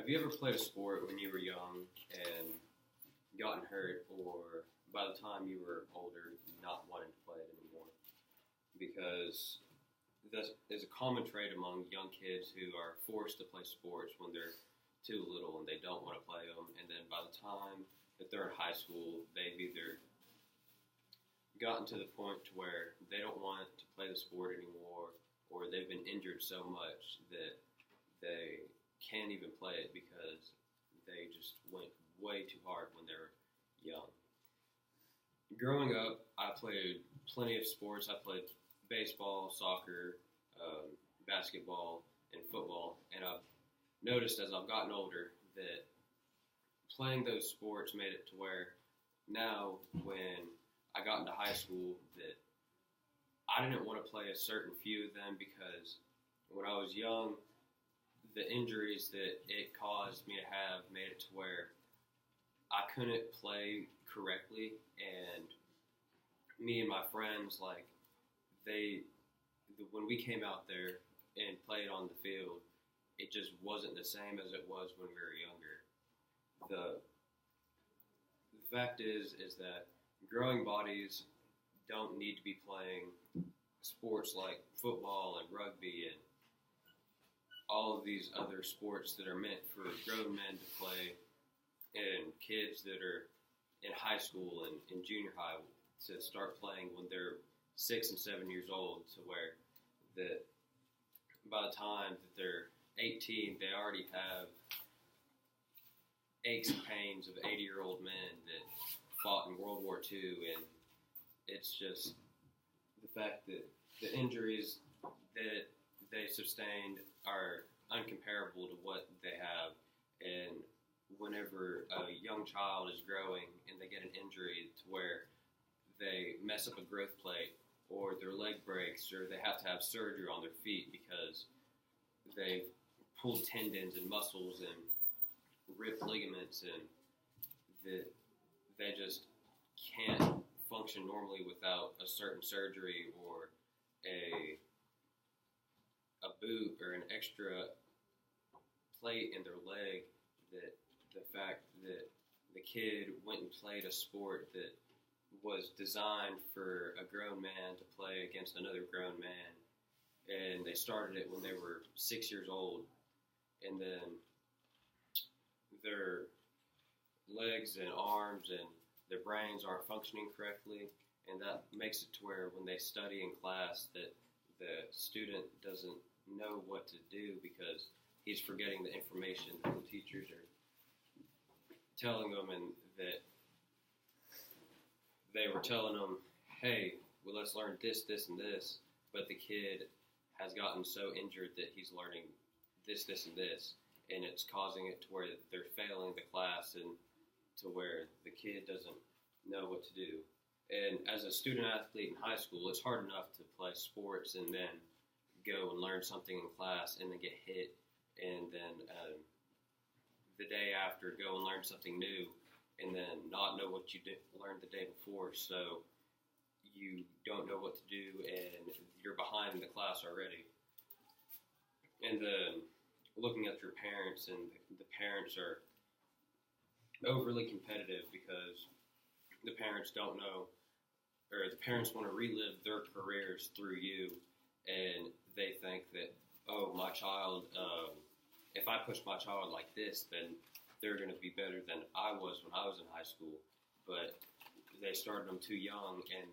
Have you ever played a sport when you were young and gotten hurt, or by the time you were older, not wanting to play it anymore? Because this is a common trait among young kids who are forced to play sports when they're too little and they don't want to play them. And then by the time that they're in high school, they've either gotten to the point to where they don't want to play the sport anymore, or they've been injured so much that they can't even play it because they just went way too hard when they were young. Growing up, I played plenty of sports. I played baseball, soccer, basketball, and football. And I've noticed as I've gotten older that playing those sports made it to where now when I got into high school that I didn't want to play a certain few of them because when I was young, the injuries that it caused me to have made it to where I couldn't play correctly, and me and my friends, when we came out there and played on the field, it just wasn't the same as it was when we were younger. The fact is that growing bodies don't need to be playing sports like football and rugby and all of these other sports that are meant for grown men to play, and kids that are in high school and in junior high to start playing when they're 6 and 7 years old, to where that by the time that they're 18, they already have aches and pains of 80-year-old men that fought in World War II, and it's just the fact that the injuries that they sustained are uncomparable to what they have. And whenever a young child is growing and they get an injury to where they mess up a growth plate or their leg breaks or they have to have surgery on their feet because they've pulled tendons and muscles and ripped ligaments, and that they just can't function normally without a certain surgery or a boot or an extra plate in their leg, that the fact that the kid went and played a sport that was designed for a grown man to play against another grown man, and they started it when they were 6 years old, and then their legs and arms and their brains aren't functioning correctly, and that makes it to where when they study in class that the student doesn't know what to do because he's forgetting the information that the teachers are telling them, and that they were telling them, hey, well, let's learn this, this, and this, but the kid has gotten so injured that he's learning this, this, and this, and it's causing it to where they're failing the class and to where the kid doesn't know what to do. And as a student athlete in high school, it's hard enough to play sports and then go and learn something in class and then get hit, and then the day after go and learn something new and then not know what you learned the day before, so you don't know what to do and you're behind in the class already. And then looking at your parents, and the parents are overly competitive because the parents don't know, or the parents want to relive their careers through you, and they think that, oh, my child, if I push my child like this, then they're going to be better than I was when I was in high school. But they started them too young, and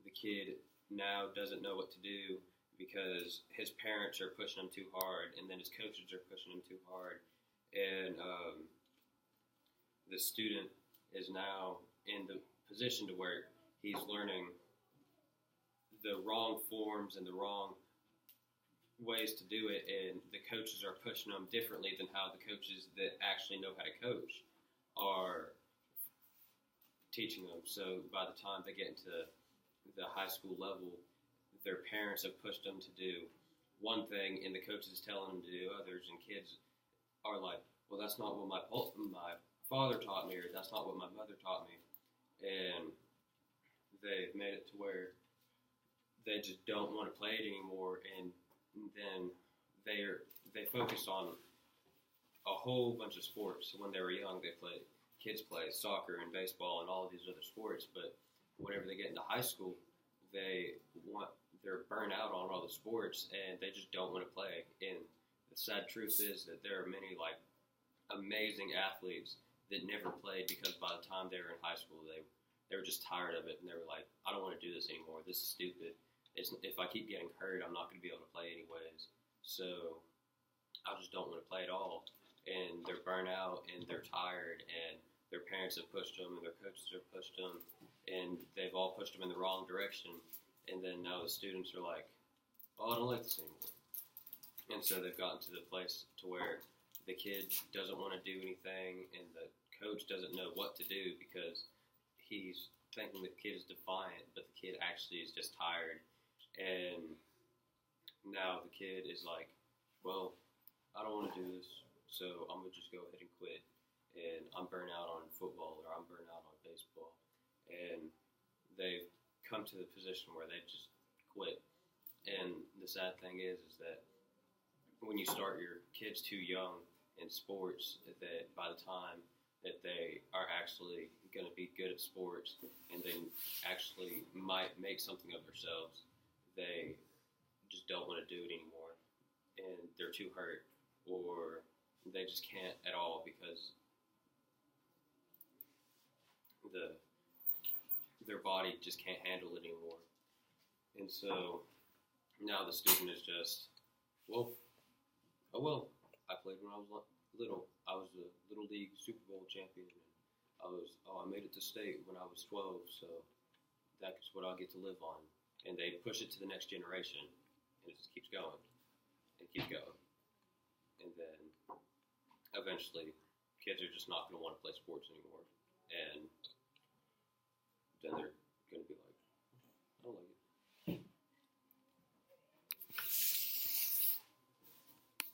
the kid now doesn't know what to do because his parents are pushing him too hard, and then his coaches are pushing him too hard, and the student is now in the position to where he's learning the wrong forms and the wrong ways to do it, and the coaches are pushing them differently than how the coaches that actually know how to coach are teaching them. So by the time they get into the high school level, their parents have pushed them to do one thing, and the coaches telling them to do others, and kids are like, well, that's not what my father taught me, or that's not what my mother taught me, and they've made it to where they just don't want to play it anymore, and then they focus on a whole bunch of sports. When they were young, kids play soccer and baseball and all of these other sports. But whenever they get into high school, they're burnt out on all the sports and they just don't want to play. And the sad truth is that there are many like amazing athletes that never played because by the time they were in high school, they were just tired of it and they were like, I don't want to do this anymore. This is stupid. If I keep getting hurt, I'm not going to be able to play anyways. So I just don't want to play at all. And they're burnt out and they're tired and their parents have pushed them and their coaches have pushed them and they've all pushed them in the wrong direction. And then now the students are like, oh, I don't like this anymore. And so they've gotten to the place to where the kid doesn't want to do anything and the coach doesn't know what to do because he's thinking the kid is defiant, but the kid actually is just tired. And now the kid is like, well, I don't want to do this, so I'm going to just go ahead and quit. And I'm burnt out on football or I'm burnt out on baseball. And they've come to the position where they just quit. And the sad thing is that when you start your kids too young in sports, that by the time that they are actually going to be good at sports and they actually might make something of themselves, they just don't want to do it anymore. And they're too hurt or they just can't at all because their body just can't handle it anymore. And so now the student is just, well, I played when I was little. I was the Little League Super Bowl champion. I made it to state when I was 12, so that's what I'll get to live on. And they push it to the next generation, and it just keeps going and keeps going. And then eventually, kids are just not going to want to play sports anymore. And then they're